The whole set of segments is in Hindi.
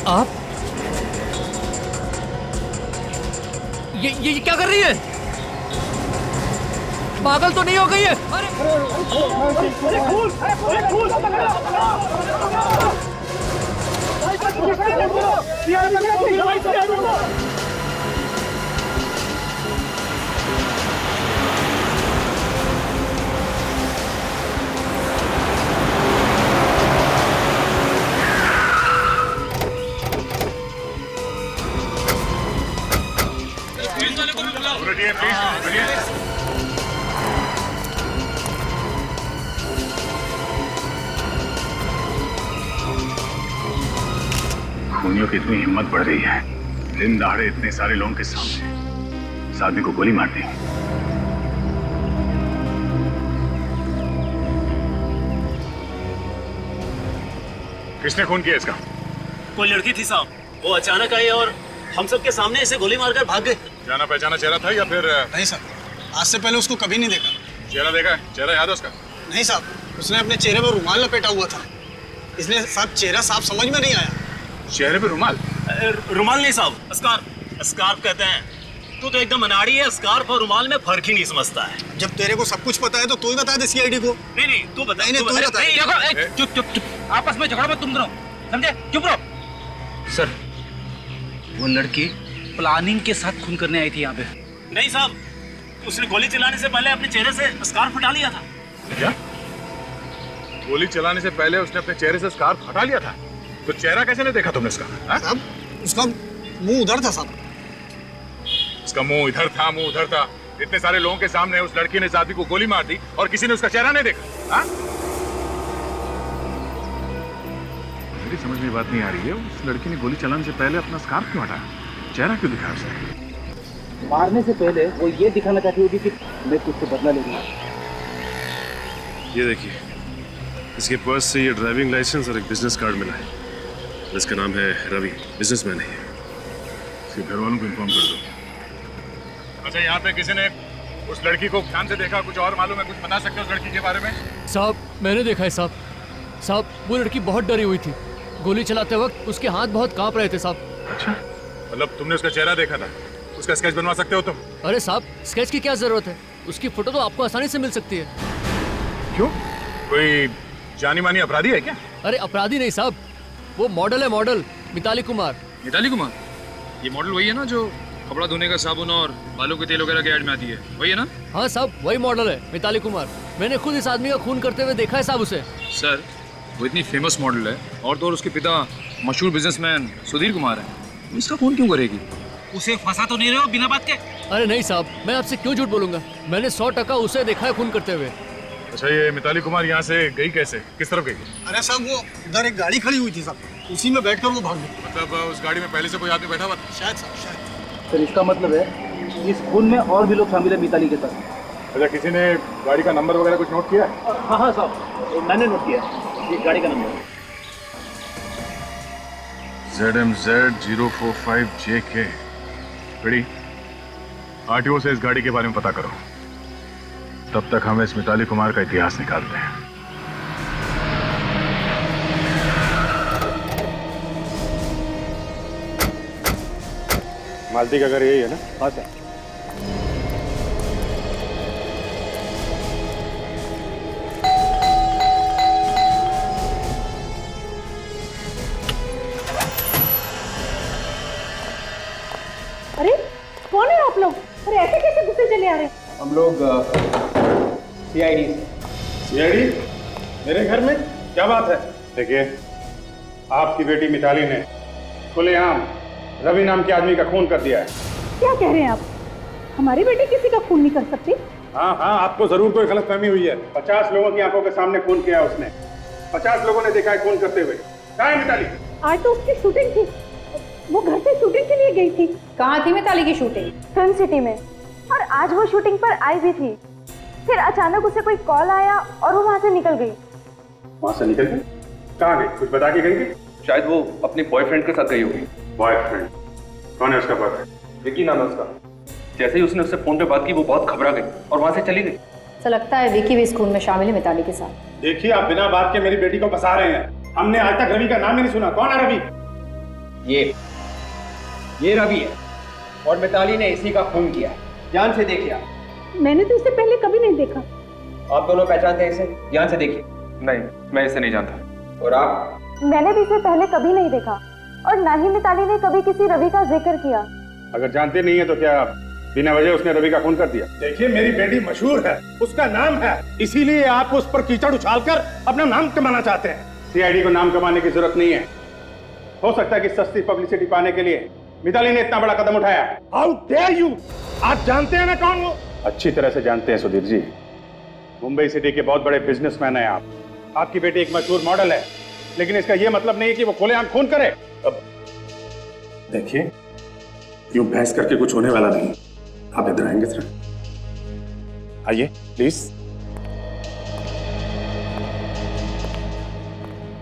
आप ये क्या कर रही है? पागल तो नहीं हो गई है? खूनियों की इतनी हिम्मत बढ़ रही है, दिन दहाड़े इतने सारे लोगों के सामने इस आदमी को गोली मार दी। किसने खून किया इसका? कोई लड़की थी साहब, वो अचानक आई और हम सब के सामने इसे गोली मारकर भाग गए। जाना पहचाना चेहरा था या फिर? नहीं सर, आज से पहले उसको कभी नहीं देखा। चेहरा देखा है? चेहरा याद है उसका? नहीं साहब, उसने अपने चेहरे पर रुमाल लपेटा हुआ था, इसलिए साहब चेहरा साफ समझ में नहीं आया। चेहरे पे रुमाल? रुमाल नहीं साहब, स्कार्फ। स्कार्फ कहते हैं। तू तो एकदम अनाड़ी है, स्कार्फ और रुमाल में फर्क ही नहीं समझता है। जब तेरे को सब कुछ पता है तो तू ही बता दे सीआईडी को। नहीं तू बता। नहीं, तू ही बता। चुप, आपस में झगड़ा मत तुम दोनों, समझे? चुप रहो। सर, वो लड़की प्लानिंग के साथ खून करने आई थी यहाँ पे। नहीं साहब, उसने गोली चलाने से पहले अपने चेहरे से स्कार्फ हटा लिया था। क्या? गोली चलाने से पहले उसने अपने चेहरे से स्कार्फ हटा लिया था? तो चेहरा कैसे नहीं देखा तुमने इसका? साहब, उसका मुंह उधर था साहब। उसका मुंह इधर था, मुंह उधर था। इतने सारे लोगों के सामने उस लड़की ने इस आदमी को गोली मार दी और किसी ने उसका चेहरा नहीं देखा? हाँ? मेरी समझ में बात नहीं आ रही है, उस लड़की ने गोली चलाने से पहले अपना स्कार्फ क्यों हटाया? चेहरा क्यों दिखाया उसे? मारने से पहले वो ये दिखाना चाहती होगी कि मैं तुझसे बदला ले लूंगा। ये देखिए, इसके पर्स से ये ड्राइविंग लाइसेंस और एक बिजनेस कार्ड मिला है। इसका नाम है रवि, बिजनेसमैन है। इसके घर वालों को इन्फॉर्म कर दो। अच्छा, यहाँ पे किसी ने उस लड़की को ध्यान से देखा? कुछ और मालूम है? कुछ बता सकते हो उस लड़की के बारे में? साहब, मैंने देखा है साहब। साहब, वो लड़की बहुत डरी हुई थी। गोली चलाते वक्त उसके हाथ बहुत कांप रहे थे साहब। अच्छा, मतलब तुमने उसका चेहरा देखा था? उसका स्केच बनवा सकते हो तुम? अरे साहब, स्केच की क्या जरूरत है? उसकी फोटो तो आपको आसानी से मिल सकती है। क्यों? कोई जानी मानी अपराधी है क्या? अरे अपराधी नहीं साहब, वो मॉडल है, मॉडल मिताली कुमार। मिताली कुमार? ये मॉडल वही है ना जो कपड़ा धोने का साबुन और बालों के तेल वगैरह के ऐड में आती है, वही है ना? हाँ साहब, वही मॉडल है मिताली कुमार। मैंने खुद इस आदमी का खून करते हुए देखा है साहब उसे। सर, वो इतनी फेमस मॉडल है और तो और उसके पिता मशहूर बिजनेसमैन सुधीर कुमार है। इसका खून क्यों करेगी? उसे फंसा तो नहीं रहे हो बिना बात के? अरे नहीं साहब, मैं आपसे क्यों झूठ बोलूंगा? मैंने 100% उसे देखा है खून करते हुए। अच्छा, ये मिताली कुमार यहाँ से गई कैसे? किस तरफ गई? अरे साहब, वो उधर एक गाड़ी खड़ी हुई थी साहब, उसी में बैठकर वो भाग गई। मतलब उस गाड़ी में पहले से कोई आदमी बैठा हुआ था? शायद साहब, शायद। सर, इसका मतलब है इस खून में और भी लोग शामिल है मिताली के साथ। अच्छा, किसी ने गाड़ी का नंबर वगैरह कुछ नोट किया? हाँ साहब, मैंने नोट किया ये गाड़ी का नंबर। ZMZ 045JK। बड़ी आरटीओ से इस गाड़ी के बारे में पता करो, तब तक हम इस मिताली कुमार का इतिहास निकालते हैं। मालती का घर यही है ना? हाँ सर। अरे कौन है आप लोग? अरे ऐसे कैसे घुसे चले आ रहे हैं? हम लोग सीआईडी। सीआईडी? मेरे घर में? क्या बात है? देखिए, आपकी बेटी मिताली ने खुलेआम रवि नाम के आदमी का खून कर दिया है। क्या कह रहे हैं आप? हमारी बेटी किसी का खून नहीं कर सकती। हाँ, आपको जरूर कोई गलतफहमी हुई है। 50 लोगों की आंखों के सामने खून किया उसने। 50 लोगों ने देखा है खून करते हुए। कहाँ है मिताली? आज तो उसकी शूटिंग थी, वो घर से शूटिंग के लिए गई थी। कहाँ थी मिताली की शूटिंग? फिल्म सिटी में, और आज वो शूटिंग पर आई भी थी। फिर अचानक उसे कोई कॉल आया और वो वहाँ से निकल गई। वहाँ से निकल गई? कहाँ गई? कुछ बता के गई? शायद वो अपने बॉयफ्रेंड के साथ गई होगी। बॉयफ्रेंड? कौन है उसका बॉयफ्रेंड? विकी नाम है उसका। जैसे ही उसने उससे फोन पे बात की, वो बहुत घबरा गई और वहाँ से चली गई। ऐसा लगता है विकी भी इस खून में शामिल है मिताली के साथ। देखिए, आप बिना बात के मेरी बेटी को फंसा रहे हैं। हमने आज तक रवि का नाम ही नहीं सुना। कौन है रवि? ये रवि है और मिताली ने इसी का खून किया है। ध्यान से देखिए आप। मैंने तो इसे पहले कभी नहीं देखा। आप दोनों पहचानते हैं इसे? ध्यान से देखिए। नहीं, मैं इसे नहीं जानता। और आप? मैंने भी इसे पहले कभी नहीं देखा और ना ही मिताली ने कभी किसी रवि का जिक्र किया। अगर जानते नहीं है तो क्या बिना वजह उसने रवि का खून कर दिया? देखिए, मेरी बेटी मशहूर है, उसका नाम है, इसीलिए आप उस पर कीचड़ उछालकर अपना नाम कमाना चाहते हैं। सीआईडी को नाम कमाने की जरूरत नहीं है। हो सकता है कि सस्ती पब्लिसिटी पाने के लिए मिताली ने इतना बड़ा कदम उठाया। How dare you! आप जानते हैं ना कौन वो? अच्छी तरह से जानते हैं सुधीर जी। मुंबई सिटी के बहुत बड़े बिजनेसमैन हैं आप। आपकी बेटी एक मशहूर मॉडल है, लेकिन इसका यह मतलब नहीं है कि वो खुलेआम खून करे। अब देखिए, यूं बहस करके कुछ होने वाला नहीं। आप इधर आएंगे सर? आइए प्लीज।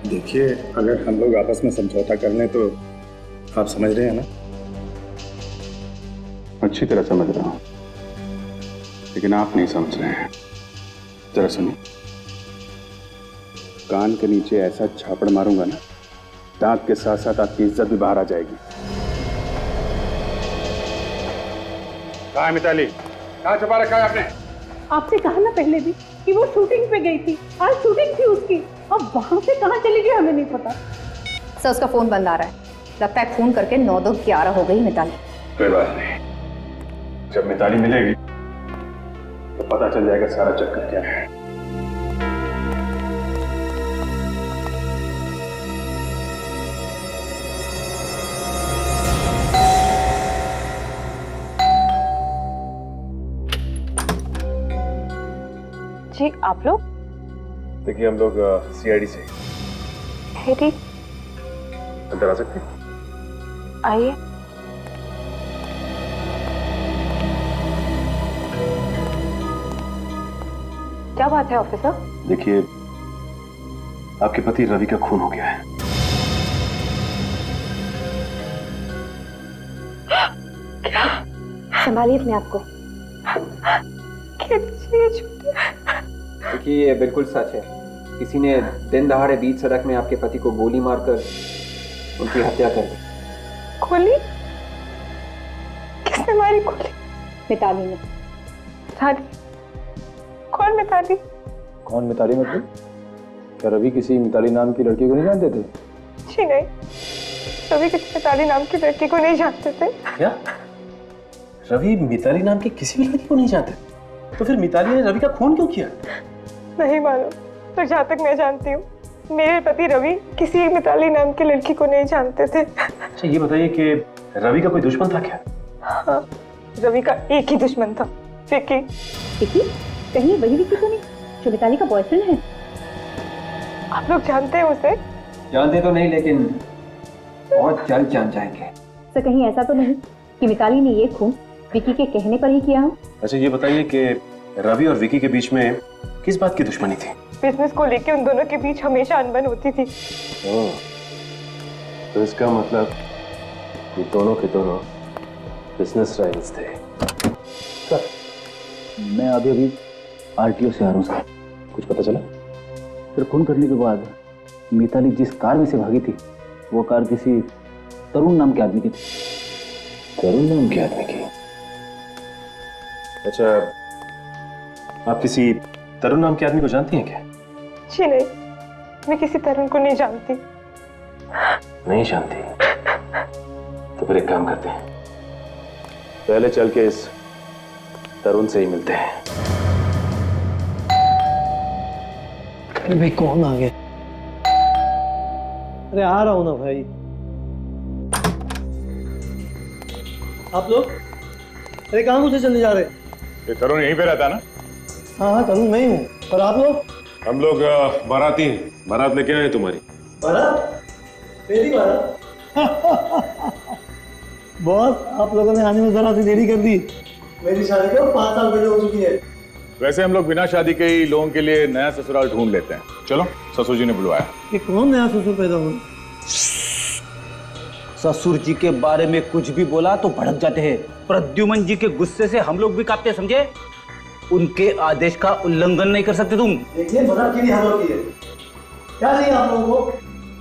देखिए, अगर हम लोग आपस में समझौता कर लें तो आप समझ रहे हैं ना? अच्छी तरह समझ रहा हूं, लेकिन आप नहीं समझ रहे हैं। जरा सुनिए, कान के नीचे ऐसा झापड़ मारूंगा ना, दांत के साथ साथ आपकी इज्जत भी बाहर आ जाएगी। कहाँ है मिताली? कहाँ छुपा रखा है आपने? आपसे कहा ना पहले भी कि वो शूटिंग पे गई थी। आज शूटिंग थी उसकी, अब वहां से कहाँ चली गई हमें नहीं पता। सर, उसका फोन बंद आ रहा है। लगता है फोन करके 9-2-11 हो गई मिताली। कोई बात नहीं, जब मिताली मिलेगी तो पता चल जाएगा सारा चक्कर क्या है। जी, आप लोग? देखिए, हम लोग सीआईडी से। ठीक, अंदर आ सकते हैं? आइए। क्या बात है ऑफिसर? देखिए, आपके पति रवि का खून हो गया है। क्या? संभालिए अपने आप को। देखिए, ये बिल्कुल सच है। किसी ने दिन दहाड़े बीच सड़क में आपके पति को गोली मारकर उनकी हत्या कर दी। गोली? किसने मारी गोली? मिताली ने। मिताली? कौन मिताली? कौन मिताली मतलब? क्या रवि किसी मिताली नाम की लड़की को नहीं जानते थे? जी नहीं, रवि किसी मिताली नाम की लड़की को नहीं जानते थे। क्या? रवि मिताली नाम की किसी भी लड़की को नहीं जानते? तो फिर मिताली ने रवि का खून क्यों किया? नहीं मालूम, तो जहाँ तक मैं जानती हूँ मेरे पति रवि किसी मिताली नाम की लड़की को नहीं जानते थे। अच्छा, ये बताइए कि रवि का कोई दुश्मन था क्या? हाँ, रवि का एक ही दुश्मन था, विकी। विकी? कहीं वही विकी तो नहीं जो मिताली का बॉयफ्रेंड है? आप लोग जानते हैं उसे? जानते तो नहीं, लेकिन बहुत जल्द जान जाएंगे। सर, कहीं ऐसा तो नहीं कि मिताली ने ये खून विकी के कहने पर ही किया हो? अच्छा, ये बताइए कि रवि और विकी के बीच में किस बात की दुश्मनी थी? बिजनेस को लेके उन दोनों के बीच हमेशा अनबन होती थी। तो इसका मतलब ये दोनों के दोनों बिजनेस राइवल्स थे। सर, मैं अभी आरटीओ से आ रहा हूँ सर। कुछ पता चला? फिर खून करने के बाद मिताली जिस कार में से भागी थी, वो कार किसी तरुण नाम के आदमी की थी। तरुण नाम के आदमी की? अच्छा, आप किसी तरुण नाम के आदमी को जानती हैं क्या? जी नहीं, मैं किसी तरुण को नहीं जानती। नहीं जानती? तो फिर एक काम करते हैं, पहले चल के इस तरुण से ही मिलते हैं। अरे भाई, कौन आ गया? अरे आ रहा हूं ना भाई। आप लोग? अरे कहाँ घुसे चले जा रहे? ये तरुण यहीं पे रहता है ना? हाँ हाँ, तरुण मैं ही हूँ। और आप लोग? हम लोग बाराती हैं। बारात लेके आए तुम्हारी। बारात? मेरी बारात? बॉस, आप लोगों ने आने में जरा सी देरी कर दी। मेरी शादी को 5 साल पहले हो चुकी है। वैसे हम लोग बिना शादी के ही लोगों के लिए नया ससुराल ढूंढ लेते हैं। चलो, ससुर जी ने बुलवाया। ये कौन नया ससुर पैदा हुआ? ससुर जी के बारे में कुछ भी बोला तो भड़क जाते हैं। प्रद्युमन जी के गुस्से से हम लोग भी कांपते, समझे? उनके आदेश का उल्लंघन नहीं कर सकते तुम। देखिए, मजाक की भी हवा की है। क्या चाहिए आप लोगों को?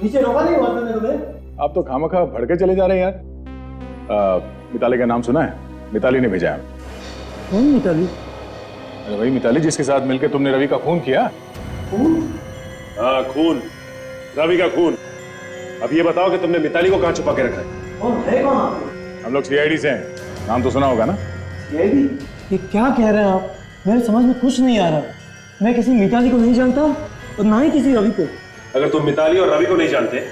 नीचे रोका नहीं हुआ था तुम्हें? आप तो खामखा भड़के चले जा रहे हैं यार। मिताली का नाम सुना है? मिताली ने भेजा है। कौन मिताली? अरे वही मिताली जिसके साथ मिलकर तुमने रवि का खून किया। हाँ, खून, रवि का खून। अब ये बताओ कि तुमने मिताली को कहाँ छुपा के रखा है? कौन है कौन आप? हम लोग सीआईडी से हैं, नाम तो सुना होगा ना? सीआईडी? ये क्या कह रहे हैं आप? मेरे समझ में कुछ नहीं आ रहा। मैं किसी मिताली को नहीं जानता और ना ही किसी रवि को। अगर तुम मिताली और रवि को नहीं जानते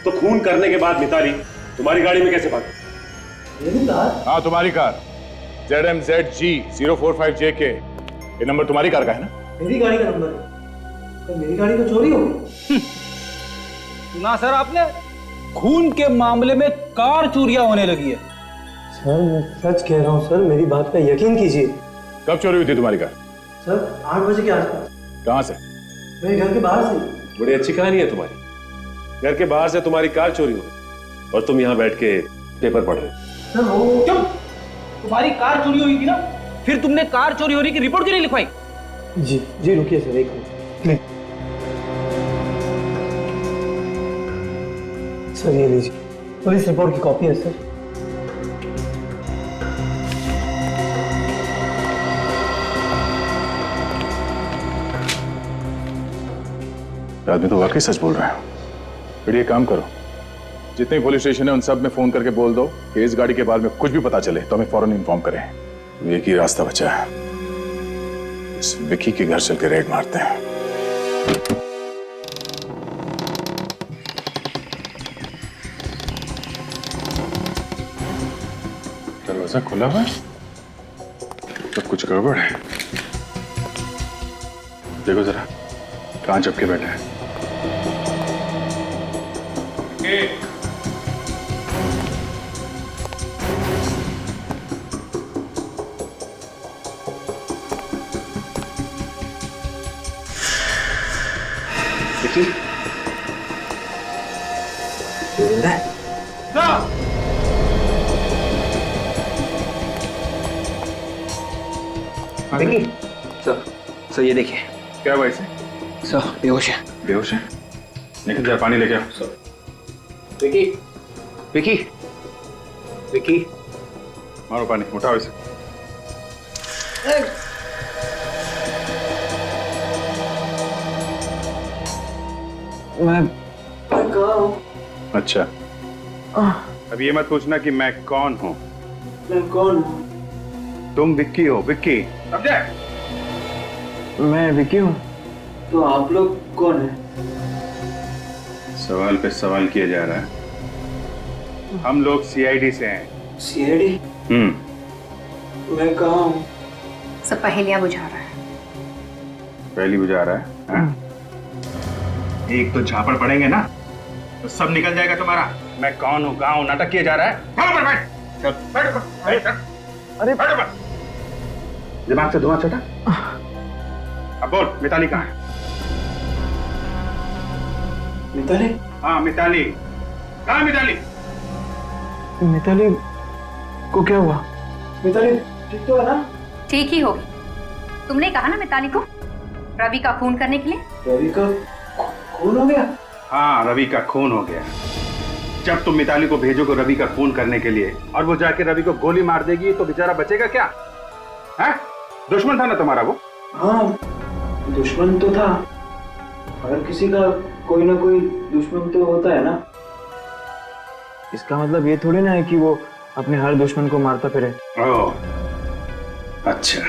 तो खून करने के बाद मिताली तुम्हारी गाड़ी में कैसे भागी? मेरी कार? हाँ, तुम्हारी कार ZMZG 045JK। ये नंबर तुम्हारी कार का है ना? मेरी गाड़ी का नंबर है। तो मेरी गाड़ी तो चोरी हो गई। सुना सर आपने? खून के मामले में कार चोरियां होने लगी है। सर मैं सच कह रहा हूँ सर, मेरी बात पे यकीन कीजिए। कब चोरी हुई थी तुम्हारी कार? सर 8 बजे के आसपास। कहाँ से? मेरे घर के बाहर से। बड़ी अच्छी कहानी है तुम्हारी। घर के बाहर से तुम्हारी कार चोरी हुई और तुम यहाँ बैठ के पेपर पढ़ रहे हो। सर वो चुप! तुम्हारी कार चोरी हुई थी ना, फिर तुमने कार चोरी होने की रिपोर्ट क्यों नहीं लिखवाई? जी रुकिए सर, एक मिनट। सर ये लीजिए, पुलिस रिपोर्ट की कॉपी है सर। आदमी तो वाकई सच बोल रहा है। फिर ये काम करो, जितने पुलिस स्टेशन है उन सब में फोन करके बोल दो कि इस गाड़ी के बारे में कुछ भी पता चले तो हमें फौरन इन्फॉर्म करें। एक ही रास्ता बचा है, इस विकी के घर चल के रेड मारते हैं। दरवाजा खुला हुआ है तो कुछ गड़बड़ है। देखो जरा, कहां चपके बैठे हैं। विकी, जिंदा है? विकी, सर ये देखिए। क्या हुआ इसे? सर बेहोश है। बेहोश है? निकल जा, पानी लेके आओ। सर विकी, विकी, विकी, मारो पानी, उठाओ इसे। मैं कहाँ हूँ? अच्छा, अब ये मत पूछना कि मैं कौन हूँ। मैं कौन हूँ? तुम विक्की हो, विक्की, समझे? मैं विकी हूँ। तो आप लोग कौन हैं? सवाल पे सवाल किया जा रहा है। हम लोग सीआईडी से हैं। सीआईडी? मैं कहाँ हूँ? सब पहेलियां बुझा रहा है। पहली बुझा रहा है, हाँ? एक तो झापड़ पड़ेंगे ना तो सब निकल जाएगा तुम्हारा। मैं कौन हूँ, कहाँ हूँ, नाटक किया जा रहा है। चल ऊपर बैठ, चल बैठ ऊपर, बैठ, अरे बैठ ऊपर। दिमाग से धुआं छटा। अब बोल, मिताली कहाँ है? मिताली? हाँ मिताली, कहाँ है मिताली? मिताली को क्या हुआ? मिताली ठीक तो है ना? ठीक ही होगी। तुमने कहा ना मिताली को रवि का खून करने के लिए। रवि का खून हो गया? हाँ, रवि का खून हो गया। जब तुम मिताली को भेजोगे रवि का खून करने के लिए और वो जाके रवि को गोली मार देगी तो बेचारा बचेगा क्या? है? दुश्मन था ना तुम्हारा वो? हाँ, दुश्मन तो था। हर किसी का कोई ना कोई दुश्मन तो होता है ना। इसका मतलब ये थोड़ी ना है कि वो अपने हर दुश्मन को मारता फिरे। ओह, अच्छा।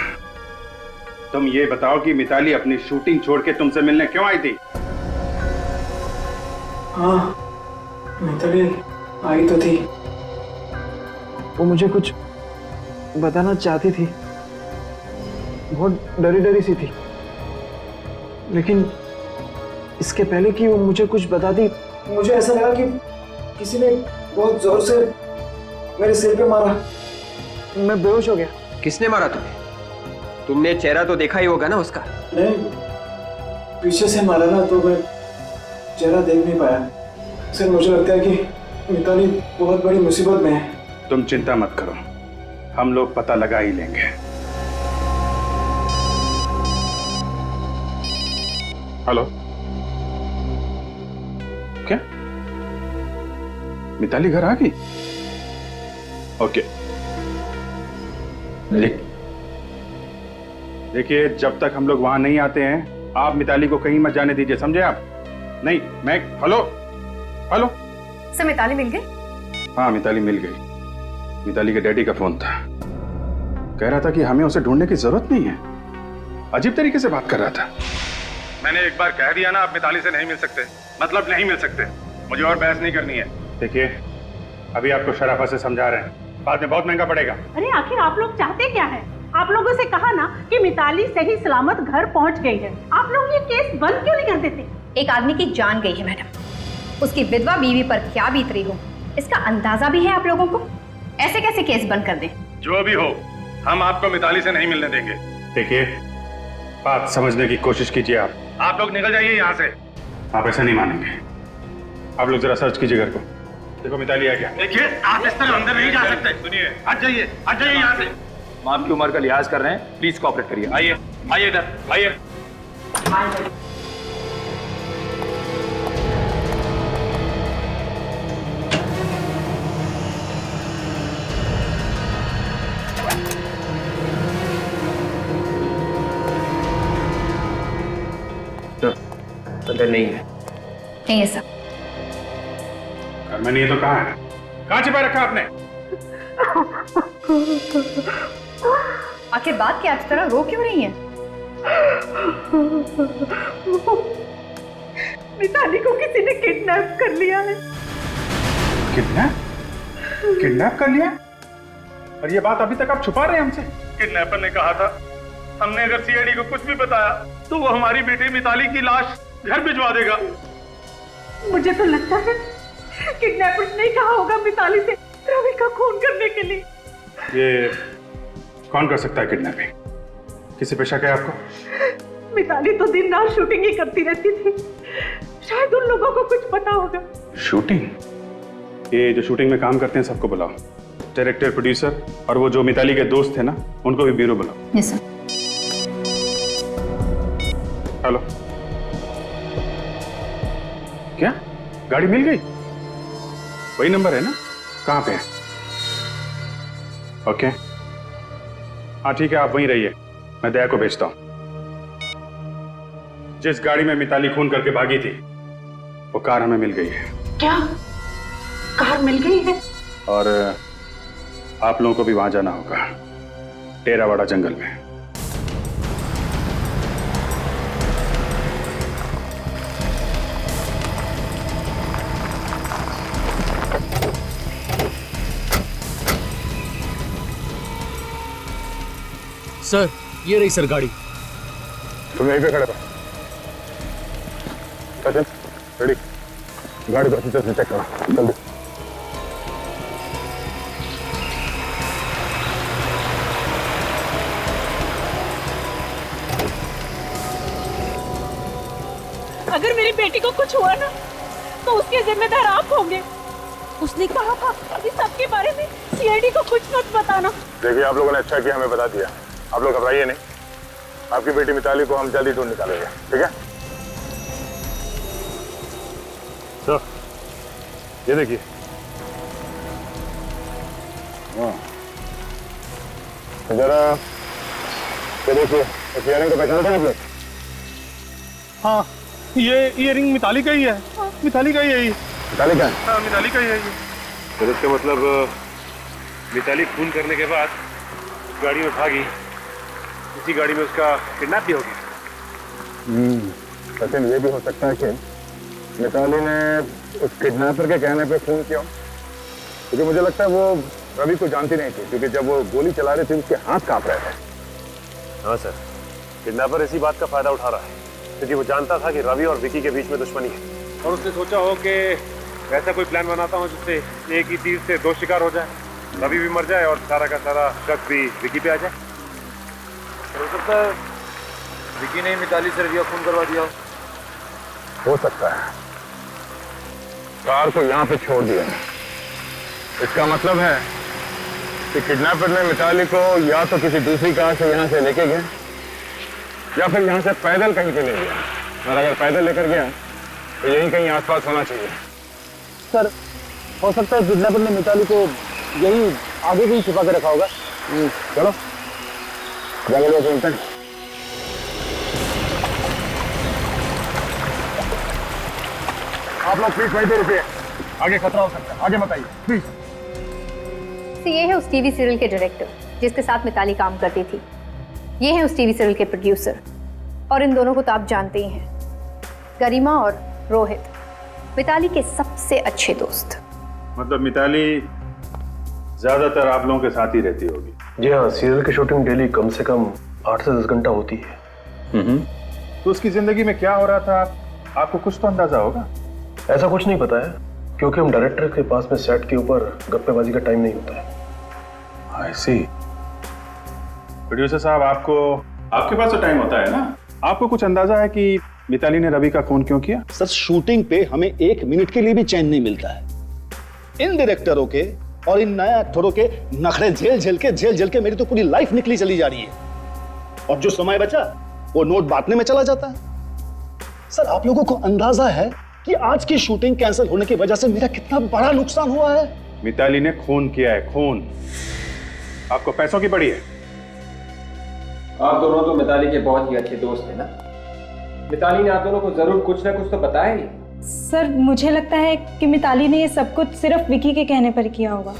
तुम ये बताओ कि मिताली अपनी शूटिंग छोड़ के तुमसे मिलने क्यों आई थी? हाँ, मिताली आई तो थी। वो मुझे कुछ बताना चाहती थी। बहुत डरी डरी सी थी। लेकिन इसके पहले कि वो मुझे कुछ बताती, मुझे ऐसा लगा कि किसी ने बहुत जोर से मेरे सिर पे मारा। मैं बेहोश हो गया। किसने मारा तुम्हें? तुमने चेहरा तो देखा ही होगा ना उसका? नहीं, पीछे से मारा ना तो मैं चेहरा देख नहीं पाया। सर मुझे लगता है कि मिताली बहुत बड़ी मुसीबत में है। तुम चिंता मत करो, हम लोग पता लगा ही लेंगे। हेलो, क्या? मिताली घर आ गई? ओके। देखिए, जब तक हम लोग वहां नहीं आते हैं आप मिताली को कहीं मत जाने दीजिए, समझे आप? नहीं, मैं हेलो हेलो। सर मिताली मिल गई? हाँ, मिताली मिल गई। मिताली के डैडी का फोन था, कह रहा था कि हमें उसे ढूंढने की जरूरत नहीं है। अजीब तरीके से बात कर रहा था। मैंने एक बार कह दिया ना, आप मिताली से नहीं मिल सकते, मतलब नहीं मिल सकते। मुझे और बहस नहीं करनी है। देखिए, अभी आपको शराफत से समझा रहे हैं, बाद में बहुत महंगा पड़ेगा। अरे आखिर आप लोग चाहते क्या है? आप लोगों से कहा ना कि मिताली सही सलामत घर पहुंच गई है। आप लोग ये केस बंद क्यों नहीं कर देते? एक आदमी की जान गई है मैडम, उसकी विधवा बीवी पर क्या बीत रही हो इसका अंदाजा भी है आप लोगों को। ऐसे कैसे केस बंद कर दें? जो भी हो, हम आपको मिताली से नहीं मिलने देंगे। देखिए, बात समझने की कोशिश कीजिए। आप लोग निकल जाइए यहाँ से। आप ऐसा नहीं मानेंगे। आप लोग जरा सर्च कीजिए घर को, देखो मिताली है क्या। देखिए, आप इस तरह अंदर नहीं जा सकते। सुनिए, हट जाइए यहाँ से। हम आपकी उम्र का लिहाज कर रहे हैं, प्लीज कोऑपरेट करिए। आइए आइए इधर आइए। अंदर नहीं है। नहीं है सर। घर में नहीं है तो कहाँ है? कहाँ छिपा रखा आपने? आखिर बात क्या इस तरह रो क्यों रही है? मिताली को किसी ने किडनैप कर लिया है। किडनैप कर लिया? और ये बात अभी तक आप छुपा रहे हैं हमसे? किडनैपर ने कहा था हमने अगर सीआईडी को कुछ भी बताया तो वो हमारी बेटी मिताली की लाश घर भिजवा देगा। मुझे तो लगता है किडनैपर्स ने कहा होगा मिताली से रवि का खून करने के लिए। ये कौन कर सकता है किडनैपिंग? किसी पे शक है आपको? मिताली तो दिन रात शूटिंग ही करती रहती थी, शायद उन लोगों को कुछ पता होगा। शूटिंग? ये जो शूटिंग में काम करते हैं सबको बुलाओ, डायरेक्टर, प्रोड्यूसर और वो जो मिताली के दोस्त थे ना उनको भी ब्यूरो बुलाओ। Yes sir. हेलो, क्या गाड़ी मिल गई? वही नंबर है ना? कहाँ पे है? ओके, हाँ ठीक है, आप वहीं रहिए, मैं दया को भेजता हूं। जिस गाड़ी में मिताली खून करके भागी थी वो कार हमें मिल गई है। क्या कार मिल गई है? और आप लोगों को भी वहां जाना होगा, टेरावाड़ा जंगल में। सर, ये रही सर गाड़ी। तुम यहीं पे खड़े रहो। सचिन, रेडी? गाड़ी को अच्छी तरह से चेक करो, जल्दी। अगर मेरी बेटी को कुछ हुआ ना तो उसके जिम्मेदार आप होंगे। उसने कहा था कि सबके बारे में सीआईडी को कुछ मत बताना। देखिए, आप लोगों ने अच्छा किया हमें बता दिया। आप लोग घबराइए नहीं, आपकी बेटी मिताली को हम जल्दी ढूंढ निकालेंगे, ठीक है? तो ये देखिए, जरा ये देखिए, इस इयररिंग को पहचानते हैं आप लोग? हाँ, ये इयररिंग मिताली का ही है। मिताली का ही है ये। मिताली का? हाँ, मिताली का ही है ये। तो इसका मतलब मिताली खून करने के बाद गाड़ी में भागी, इसी गाड़ी में उसका किडनैप भी हो गया। सचिन, ये भी हो सकता है कि मिताली ने उस किडनैपर के कहने पे खून किया, क्योंकि मुझे लगता है वो रवि को जानती नहीं थी, क्योंकि जब वो गोली चला रही थी उसके हाथ कांप रहे थे। हाँ सर, किडनैपर इसी बात का फायदा उठा रहा है, क्योंकि वो जानता था कि रवि और विकी के बीच में दुश्मनी है, और उसने सोचा हो कि ऐसा कोई प्लान बनाता हूँ जिससे एक ही तीर से दो शिकार हो जाए, रवि भी मर जाए और सारा का सारा शक भी विकी पे आ जाए। हो सकता है विकी ने मिताली से रवि का खून करवा दिया हो सकता है। कार को यहाँ पे छोड़ दिया, इसका मतलब है कि किडनैपर ने मिताली को या तो किसी दूसरी कार से यहाँ से लेके गया या फिर यहाँ से पैदल कहीं पे ले गया, और अगर पैदल लेकर गया तो यहीं कहीं आसपास होना चाहिए। सर, हो सकता है किडनैपर ने मिताली को यही आगे कहीं छिपा के रखा होगा। चलो जाके चलते हैं। आप लोग प्लीज वहीं पे रुकिए, आगे खतरा हो सकता है, आगे मत आइए प्लीज। तो ये है उस टीवी सीरियल के डायरेक्टर जिसके साथ मिताली काम करती थी। ये है उस टीवी सीरियल के प्रोड्यूसर, और इन दोनों को तो आप जानते ही हैं, गरिमा और रोहित, मिताली के सबसे अच्छे दोस्त। मतलब मिताली ज्यादातर आप लोगों के साथ ही रहती होगी? जी हाँ, सीरियल की शूटिंग डेली कम से कम 8 से 10 घंटा होती है। तो उसकी जिंदगी में क्या हो रहा था आपको कुछ तो अंदाजा होगा? ऐसा कुछ नहीं पता है, क्योंकि हम डायरेक्टर के पास में सेट के ऊपर गप्पेबाजी का टाइम नहीं होता है। I see। प्रोड्यूसर साहब, आपके पास तो टाइम होता है ना, आपको कुछ अंदाजा है कि मिताली ने रवि का खून क्यों किया? सर, शूटिंग पे हमें 1 मिनट के लिए भी चैन नहीं मिलता है। इन डायरेक्टरों के और इन नए एक्टरों के नखरे झेल झेल के मेरी तो पूरी लाइफ निकली चली जा रही है, और जो समय बचा वो नोट बांटने में चला जाता है। सर, आप लोगों को अंदाजा है कि आज की शूटिंग कैंसिल होने की वजह से मेरा कितना बड़ा नुकसान हुआ है? मिताली ने खून किया है, खून। आपको पैसों की पड़ी है। आप दोनों तो मिताली के बहुत ही अच्छे दोस्त हैं ना? मिताली ने आप दोनों को जरूर कुछ ना कुछ तो बताया ही। सर, मुझे लगता है कि मिताली ने ये सब कुछ सिर्फ विकी के कहने पर किया होगा।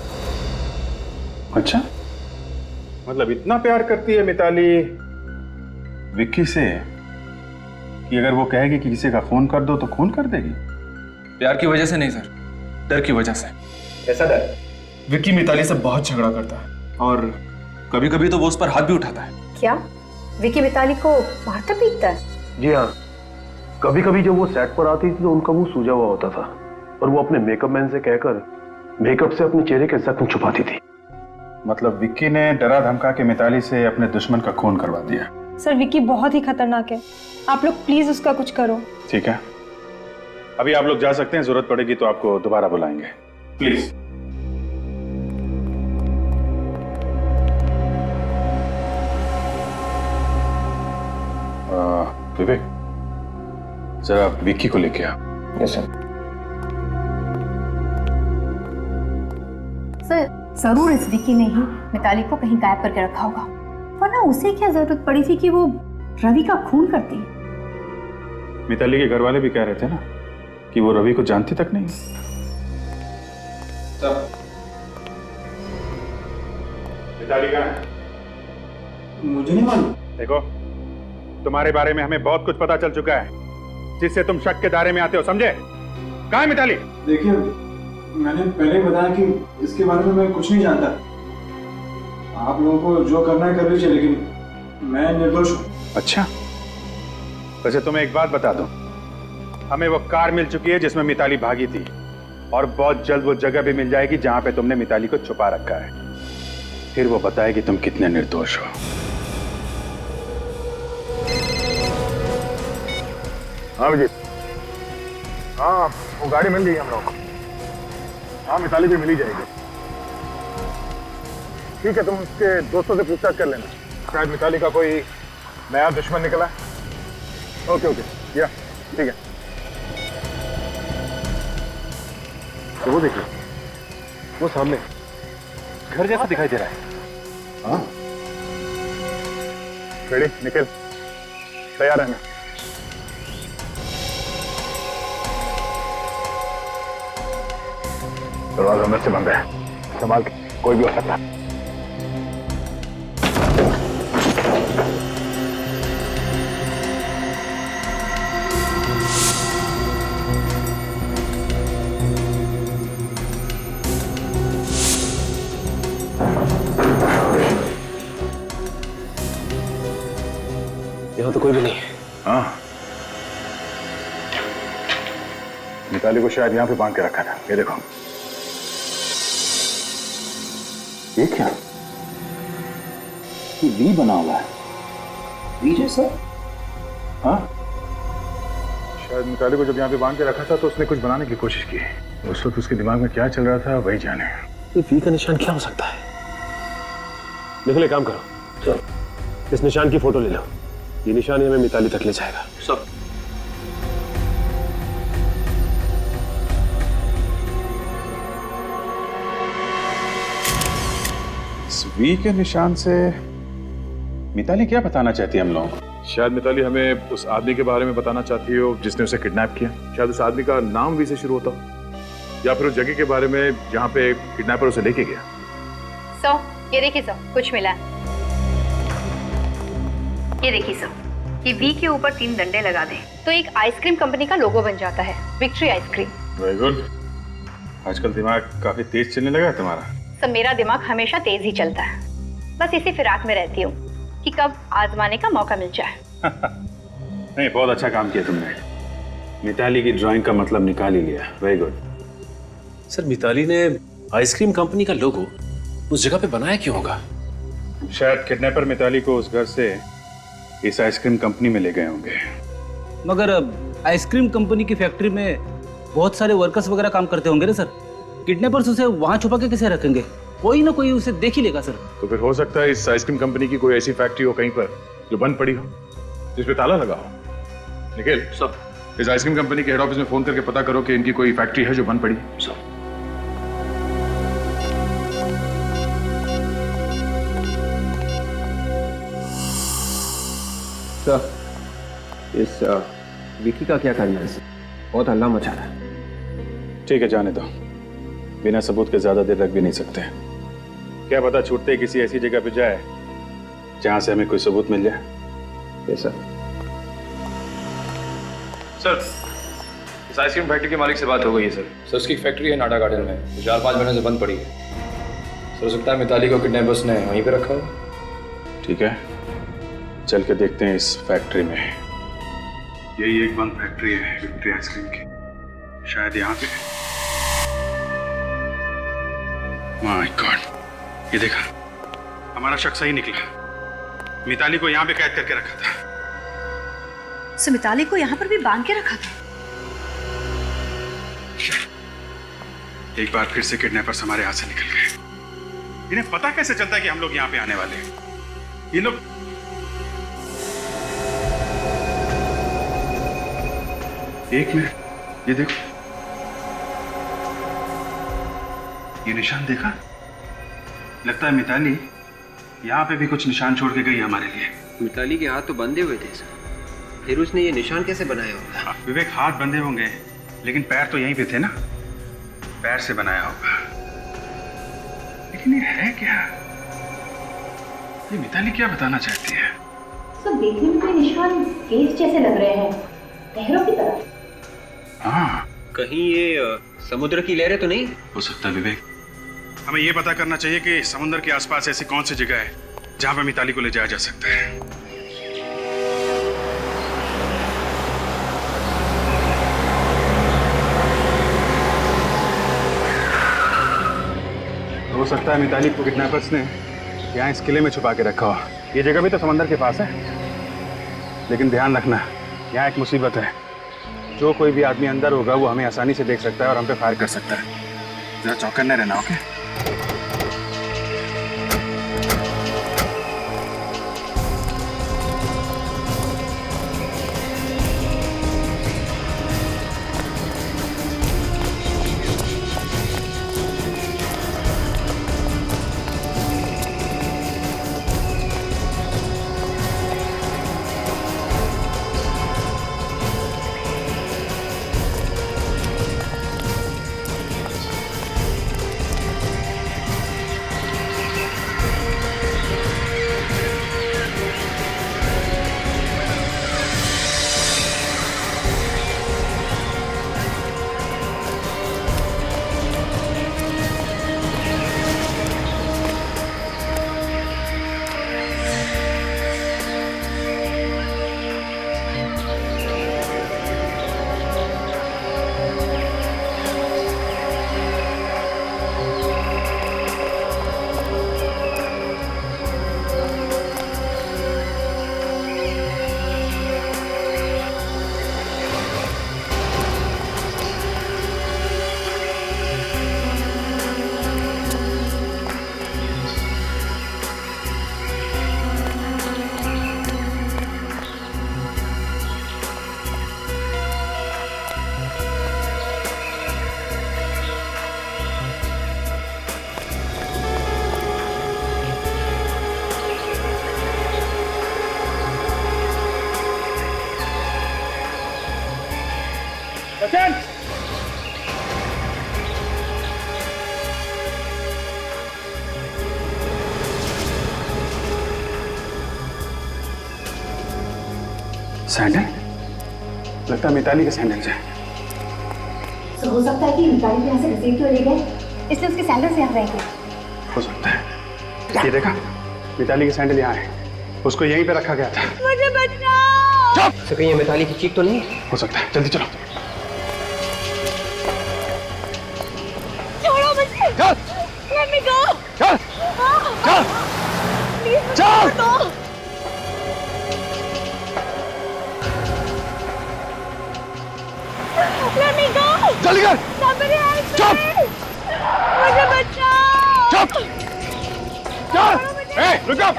अच्छा, मतलब इतना प्यार करती है मिताली विक्की से कि अगर वो कहेगी कि किसी का खून कर दो तो खून कर देगी? प्यार की वजह से नहीं सर, डर की वजह से। कैसा डर? विक्की मिताली से बहुत झगड़ा करता है, और कभी कभी तो वो उस पर हाथ भी उठाता है। क्या विकी मिताली को मारता पीटता है? जी हाँ, कभी कभी जब वो सेट पर आती थी तो उनका मुंह सूजा हुआ होता था, और वो अपने मेकअप मैन से कहकर मेकअप से अपने चेहरे के जख्म छुपाती थी। मतलब विक्की ने डरा धमका के मिताली से अपने दुश्मन का खून करवा दिया। सर, विकी बहुत ही खतरनाक है, आप लोग प्लीज उसका कुछ करो। ठीक है, अभी आप लोग जा सकते हैं, जरूरत पड़ेगी तो आपको दोबारा बुलाएंगे, प्लीज। विवेक, जरा विक्की को लेके आ। Yes sir. सर, जरूर इस विकी ने ही मिताली को कहीं गायब करके रखा होगा, वरना उसे क्या जरूरत पड़ी थी कि वो रवि का खून करती? मिताली के घर वाले भी कह रहे थे ना कि वो रवि को जानती तक नहीं। मिताली कहाँ है? मुझे नहीं मालूम। देखो, तुम्हारे बारे में हमें बहुत कुछ पता चल चुका है जिससे तुम शक के दायरे में आते हो, समझे? कहाँ है मिताली? देखिए, मैंने पहले बताया कि इसके बारे में मैं कुछ नहीं जानता। आप लोगों को जो करना है कर लीजिए, लेकिन मैं निर्दोष हूँ। अच्छा, वैसे तुम्हें एक बात बता दूं, हमें वो कार मिल चुकी है जिसमें मिताली भागी थी, और बहुत जल्द वो जगह भी मिल जाएगी जहां पे तुमने मिताली को छुपा रखा है। फिर वो बताएगी तुम कितने निर्दोष हो। हाँ विजय, हाँ वो गाड़ी मिल गई हम लोग को। हाँ, मिताली भी मिली जाएगी। ठीक है, तुम उसके दोस्तों से पूछताछ कर लेना, शायद मिताली का कोई नया दुश्मन निकला। ओके ओके, या ठीक है। तो वो देखिए, वो सामने घर जैसा दिखाई दे रहा है। हाँ, रेडी, निकल, तैयार रहना। दरवाजा अंदर से बंद है, संभाल के, कोई भी हो सकता है। यहाँ तो कोई भी नहीं है। हाँ, मिताली को शायद यहाँ पे बांध के रखा था। ये देखो, ये क्या? ये वी बना हुआ है, वी जैसा। हाँ, शायद मिताली को जब यहाँ पे बांध के रखा था तो उसने कुछ बनाने की कोशिश की। उस वक्त उसके दिमाग में क्या चल रहा था वही जाने। ये वी का निशान क्या हो सकता है? निकले, काम करो, चलो इस निशान की फोटो ले लो। ये निशान ही हमें मिताली तक ले जाएगा। सब इस वी के निशान से मिताली क्या बताना चाहती है हम लोगों को? शायद मिताली हमें उस आदमी के बारे में बताना चाहती हो जिसने उसे किडनैप किया। शायद उस आदमी का नाम वी से शुरू होता हो, या फिर उस जगह के बारे में जहाँ पे किडनैपर उसे लेके गया। ये देखिए सर, कुछ मिला है। ये देखिए सर, ये वी के ऊपर 3 डंडे लगा दें तो एक आइसक्रीम कंपनी का लोगो बन जाता है, विक्ट्री आइसक्रीम। Very good. आजकल दिमाग काफी तेज चलने लगा है तुम्हारा। सर मेरा दिमाग हमेशा तेज ही चलता है, बस इसी फिराक में रहती हूँ कि कब आजमाने का मौका मिल जाए। नहीं, बहुत अच्छा काम किया तुमने। मिताली की ड्राइंग का मतलब निकाल ही लिया। Very good. सर मिताली ने आइसक्रीम कंपनी का लोगो उस जगह पे बनाया क्यों होगा? शायद किडनैपर मिताली को उस घर से इस आइसक्रीम कंपनी में ले गए होंगे। मगर आइसक्रीम कंपनी की फैक्ट्री में बहुत सारे वर्कर्स वगैरह काम करते होंगे ना सर। किडनैपर्स उसे वहां छुपा के कैसे रखेंगे? कोई ना कोई उसे देख ही लेगा सर। तो फिर हो सकता है इस आइसक्रीम कंपनी की कोई ऐसी फैक्ट्री हो कहीं पर जो बंद पड़ी हो, जिसपे ताला लगा हो। निखिल, सब इस आइसक्रीम कंपनी के हेड ऑफिस में फोन करके पता करो कि इनकी कोई फैक्ट्री है जो बंद पड़ी है। सब सर, इस विकी का क्या करना है? बहुत हल्ला मचा रहा है। ठीक है, जाने दो। बिना सबूत के ज्यादा देर रख भी नहीं सकते। क्या पता छूटते ही किसी ऐसी जगह पे जाए जहां से हमें कोई सबूत मिल जाए। Yes sir. सर, इस आइसक्रीम फैक्ट्री के मालिक से बात हो गई है सर। सर उसकी फैक्ट्री है नाडा गार्डन में, तो 4-5 महीने से बंद पड़ी है। सर हो सकता है मिताली को किडनैपर्स ने वहीं पे रखा हो। ठीक है, चल के देखते हैं इस फैक्ट्री में। यही एक बंद फैक्ट्री है विक्ट्री आइसक्रीम की, शायद यहाँ पे। माय गॉड, ये देखा, हमारा शक सही निकला। मिताली को यहाँ पे कैद करके रखा था। सो मिताली को यहाँ पर भी बांध के रखा था। एक बार फिर से किडनैपर्स हमारे हाथ से निकल गए। इन्हें पता कैसे चलता है कि हम लोग यहाँ पे आने वाले हैं? ये लोग एक मिनट, ये देखो, ये निशान देखा? लगता है मिताली यहाँ पे भी कुछ निशान छोड़ के गई हमारे लिए। मिताली के हाथ तो बंधे हुए थे सर, फिर उसने ये निशान कैसे बनाया होगा? विवेक, हाथ बंधे होंगे लेकिन पैर तो यहीं पे थे ना, पैर से बनाया होगा। लेकिन ये है क्या? ये मिताली क्या बताना चाहती है? सर देखने में कोई निशान केस जैसे लग रहे हैं, लहरों की तरह। हाँ, कहीं ये समुद्र की लहरें तो नहीं हो सकता विवेक। हमें ये पता करना चाहिए कि समुद्र के आसपास ऐसी कौन सी जगह है जहां पर मिताली को ले जाया जा सकता है। हो सकता है मिताली को किडनैपर्स ने यहाँ इस किले में छुपा के रखा हो। ये जगह भी तो समंदर के पास है, लेकिन ध्यान रखना, यहाँ एक मुसीबत है। जो कोई भी आदमी अंदर होगा वो हमें आसानी से देख सकता है और हम पे फायर कर सकता है। जरा चौकन्ने रहना, ओके? अटेंशन। सैंडल, लगता है मिताली के सैंडल से। तो हो सकता है कि मिताली को यहाँ से घसीट के ले गए, इसलिए उसके सैंडल से यहाँ रहेंगे। हो सकता है। ये देखा, मिताली के सैंडल यहाँ है, उसको यहीं पे रखा गया था। मुझे बचाओ। चुप। तो कहीं ये मिताली की चीख तो नहीं? हो सकता है, जल्दी चलो। छोड़ो मुझे। चल। Let me go। चल। चल। Please, चल। मुझे छोड़ दो। Let me go। जल्दी कर। Somebody help me। चुप। मुझे बचाओ। चुप। चल। ए, रुक जा।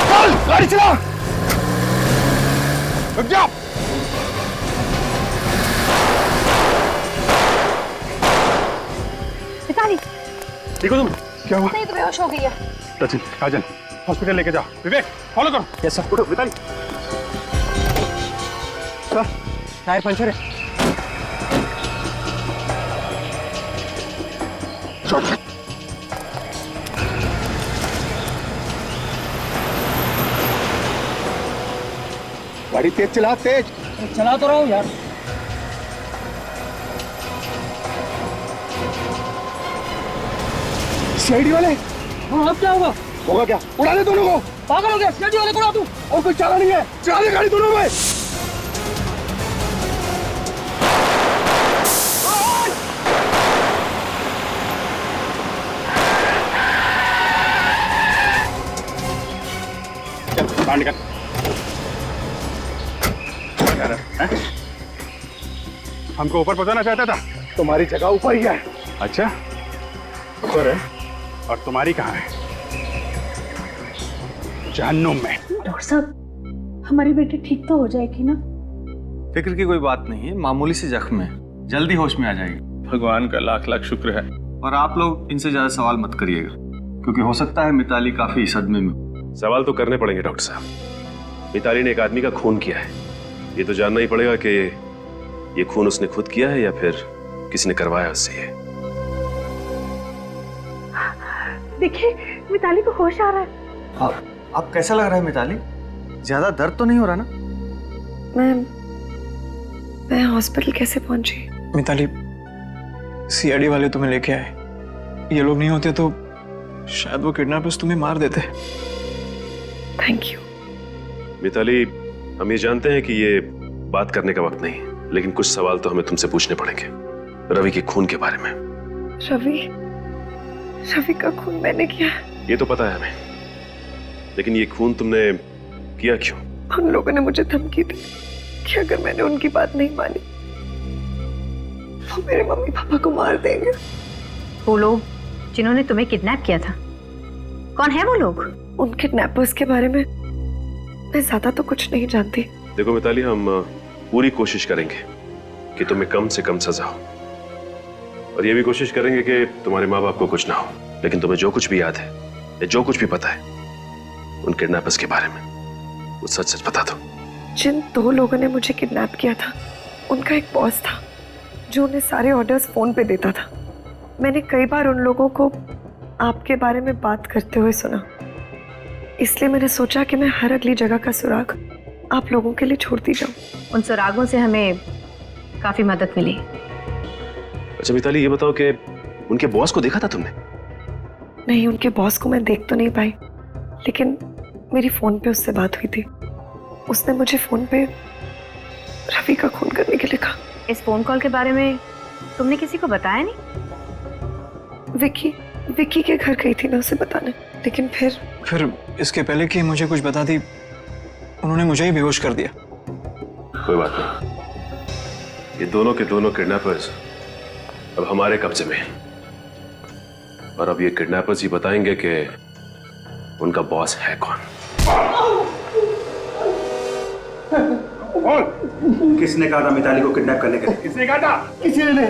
चल, गाड़ी चला। रुक जा। मिताली, ठीक हो तुम? क्या हुआ? नहीं तो बेहोश हो गई है। सचिन, काजल, हॉस्पिटल लेके जाओ। विवेक, फॉलो करो। Yes sir. उठो, मिताली। सर, टायर पंचर है। गाड़ी तेज चला, तेज। चला तो रहा हूँ यार। सीआईडी वाले। हाँ, अब क्या होगा? होगा क्या? उड़ा दे दोनों को। पागल हो गया, सीआईडी वाले को उड़ा दूँ। और कोई चाला नहीं है, चला दे गाड़ी दोनों में। चल, बाहर निकल। यार, हैं? हमको ऊपर पहुंचाना चाहता था। तुम्हारी जगह ऊपर ही है। अच्छा, ऊपर है। और तुम्हारी कहाँ है? जहन्नुम में। डॉक्टर साहब, हमारी बेटी ठीक तो हो जाएगी ना? फिक्र की कोई बात नहीं है, मामूली सी जख्म है, जल्दी होश में आ जाएगी। भगवान का लाख लाख शुक्र है। और आप लोग इनसे ज्यादा सवाल मत करिएगा, क्योंकि हो सकता है मिताली काफी सदमे में। सवाल तो करने पड़ेंगे डॉक्टर साहब। मिताली ने एक आदमी का खून किया है, ये तो जानना ही पड़ेगा कि ये खून उसने खुद किया है या फिर किसी ने करवाया उससे। ये देखिए, मिताली को होश आ रहा है। आप कैसा लग रहा है मिताली? ज्यादा दर्द तो नहीं हो रहा ना? मैं हॉस्पिटल कैसे पहुंची? मिताली, सीआईडी वाले तुम्हें लेके आए। ये लोग नहीं होते तो शायद वो किडनैपर्स तुम्हें मार देते। Thank you. मिताली, हम ये जानते हैं कि ये बात करने का वक्त नहीं है, लेकिन कुछ सवाल तो हमें तुमसे पूछने पड़ेंगे रवि के खून के बारे में। रवि का खून मैंने किया है। ये तो पता है हमें, लेकिन ये खून तुमने किया क्यों? उन लोगों ने मुझे धमकी दी कि अगर मैंने उनकी बात नहीं मानी वो मेरे मम्मी पापा को मार देंगे। वो लोग जिन्होंने तुम्हें किडनैप किया था, कौन है वो लोग? उन किडनैपर्स के बारे में मैं ज्यादा तो कुछ नहीं जानती। देखो मिताली, हम पूरी कोशिश करेंगे कि तुम्हें कम से कम सजा हो, और ये भी कोशिश करेंगे कि तुम्हारे माँ बाप को कुछ ना हो। लेकिन तुम्हें जो कुछ भी याद है या जो कुछ भी पता है उन किडनैपर्स के बारे में, वो सच सच बता दो। जिन 2 लोगों ने मुझे किडनैप किया था, उनका एक बॉस था जो उन्हें सारे ऑर्डर्स फोन पे देता था। मैंने कई बार उन लोगों को आपके बारे में बात करते हुए सुना, इसलिए मैंने सोचा कि मैं हर अगली जगह का सुराग आप लोगों के लिए छोड़ती जाऊं। उन सुरागों से हमें काफी मदद मिली। अच्छा मिताली, ये बताओ कि उनके बॉस को देखा था तुमने? नहीं, उनके बॉस को मैं देख तो नहीं पाई, लेकिन मेरी फोन पे उससे बात हुई थी। उसने मुझे फोन पे रवि का खून करने के लिए कहा। इस फोन कॉल के बारे में तुमने किसी को बताया नहीं? विक्की के घर गई थी ना उसे बताने, लेकिन फिर इसके पहले कि मुझे कुछ बता दी, उन्होंने मुझे ही बेहोश कर दिया। कोई बात नहीं, ये दोनों के दोनों किडनैपर्स अब हमारे कब्जे में हैं, और अब ये किडनैपर्स ही बताएंगे कि उनका बॉस है कौन। किसने कहा था मिताली को किडनैप करने के लिए? किसने कहा था? किसी ने नहीं,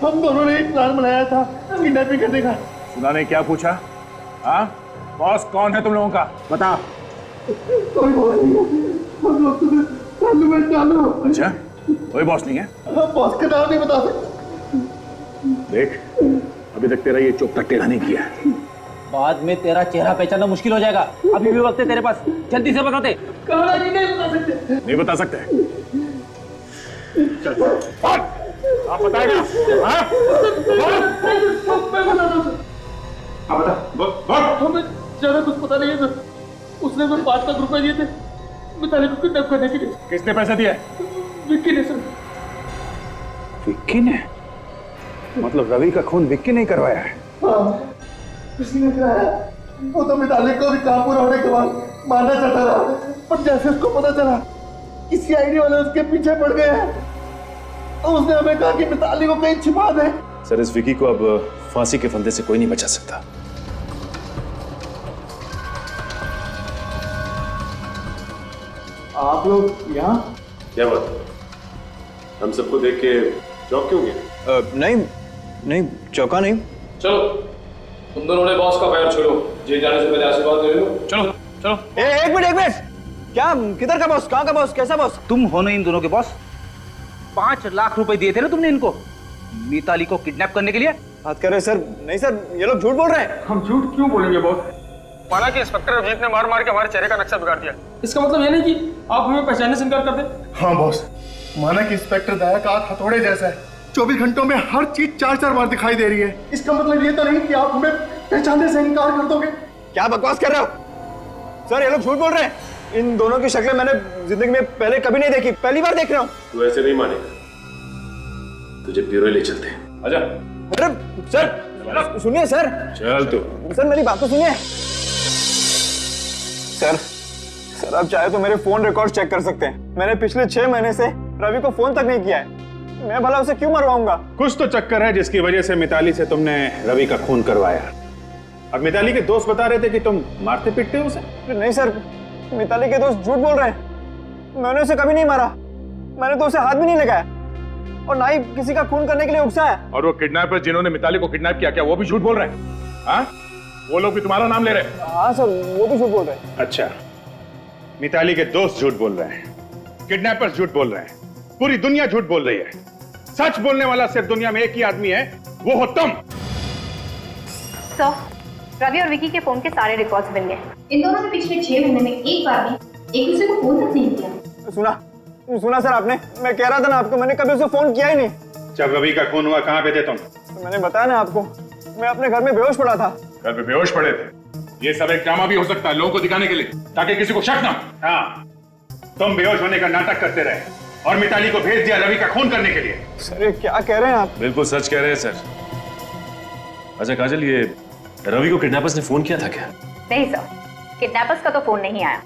हम दोनों ने एक प्लान बनाया था किडनैपिंग करने का। सुना ने क्या पूछा? हाँ, बॉस कौन है तुम लोगों का? बता। कोई बॉस नहीं है, हम लोग तुम्हें चालू है चालू। अच्छा, कोई बॉस नहीं है? बॉस का नाम नहीं बता सकते। देख, अभी तक तेरा ये चोपटा टेढ़ा नहीं किया है। बाद में तेरा चेहरा पहचानना मुश्किल हो जाएगा। अभी भी वक्त है तेरे पास, जल्दी से बताते। कहा नहीं बता सकते। नहीं बता सकते? चल, आप बताएगा? हाँ? मैं बता। हमें ज्यादा कुछ पता नहीं है सर। उसने हमें 5 लाख रुपए दिए थे मिताली को किडनैप करने के लिए। किसने पैसे दिए? विक्की ने सर। विक्की ने? मतलब रवि का खून विक्की ने करवाया है? हाँ, किसी ने कराया। वो तो मिताली को भी काम पूरा होने के बाद मारना चाहता रहा, पर जैसे उसको पता चला कि सीआईडी वाले उसके पीछे पड़ गए हैं, तो उसने हमें कहा कि मिताली को कहीं छिपा दे। सर, इस विकी को अब फांसी के फंदे से कोई नहीं बचा सकता। आप लोग यहाँ? क्या बात? हम सबको देख के चौंक क्यों गए? नहीं चौंका नहीं। चलो, तुम दोनों ने बॉस का पैर छोड़ो। जेल जाने से पहले आशीर्वाद ले लो। चलो चलो। एक मिनट। क्या? किधर का बॉस? कहाँ का बॉस? कैसा बॉस? तुम हो ना इन दोनों के बॉस? 5 लाख रुपए दिए थे ना तुमने इनको मिताली को किडनैप करने के लिए? बात कर रहे सर? नहीं सर, ये लोग झूठ बोल रहे हैं। हम झूठ क्यों बोलेंगे बॉस? माना कि इंस्पेक्टर अभिजीत ने मार मार के हमारे चेहरे का नक्शा बिगाड़ दिया। इसका मतलब ये नहीं कि आप हमें पहचानने से इनकार कर दे। हाँ बॉस, माना कि इंस्पेक्टर दया का हाथ हथौड़े जैसा है। 24 घंटों में हर चीज 4-4 बार दिखाई दे रही है। इसका मतलब ये तो नहीं कि आप हमें पहचानने से इनकार कर दोगे। क्या बकवास कर रहे हो सर? ये लोग झूठ बोल रहे हैं। इन दोनों की शक्लें मैंने जिंदगी में पहले कभी नहीं देखी, पहली बार देख रहा हूँ। तू ऐसे नहीं मानेगा, तुझे ब्यूरो ले चलते हैं। आजा। अरे सर, सुनिए सर। चल तू। सर मेरी बात तो सुनिए। सर आप चाहे तो मेरे फोन रिकॉर्ड चेक कर सकते हैं। मैंने पिछले 6 महीने से रवि को फोन तक नहीं किया है। मैं भला उसे क्यों मरवाऊंगा? कुछ तो चक्कर है जिसकी वजह से मिताली से तुमने रवि का खून करवाया। अब मिताली के दोस्त बता रहे थे कि तुम मारते पीटते हो उसे। नहीं सर, मिताली के दोस्त झूठ बोल रहे हैं। मैंने उसे कभी नहीं मारा। मैंने तो उसे हाथ भी नहीं लगाया और ना ही किसी का खून करने के लिए उकसाया। और वो किडनैपर जिन्होंने मिताली को किडनैप किया, क्या वो भी झूठ बोल रहे हैं? हाँ, वो लोग भी तुम्हारा नाम ले रहे हैं? हाँ सर, वो भी झूठ बोल रहे हैं। अच्छा, मिताली के दोस्त झूठ बोल रहे हैं, किडनैपर्स झूठ बोल रहे हैं, पूरी दुनिया झूठ बोल रही है। सच बोलने वाला सिर्फ दुनिया में एक ही आदमी है, वो हो तुम। रवि और विकी के फोन के सारे रिकॉर्ड्स मिल गए। इन दोनों ने पिछले 6 महीने में एक बार भी एक दूसरे को फोन तक नहीं किया। सुना सर आपने? मैं कह रहा था ना आपको, मैंने कभी उसे फोन किया ही नहीं। जब रवि का खून हुआ कहाँ पे थे तुम? तो मैंने बताया ना आपको, मैं अपने घर में बेहोश पड़ा था। घर पे बेहोश पड़े थे? ये सब एक ड्रामा भी हो सकता है लोगों को दिखाने के लिए, ताकि किसी को शक ना। हाँ, तुम बेहोश होने का नाटक करते रहे और मिताली को भेज दिया रवि का खून करने के लिए। सर ये क्या कह रहे हैं आप? बिल्कुल सच कह रहे हैं सर। अच्छा काजल, ये रवि को किडनैपर्स ने फोन किया था क्या? नहीं सर, किडनैपर्स का तो फोन नहीं आया,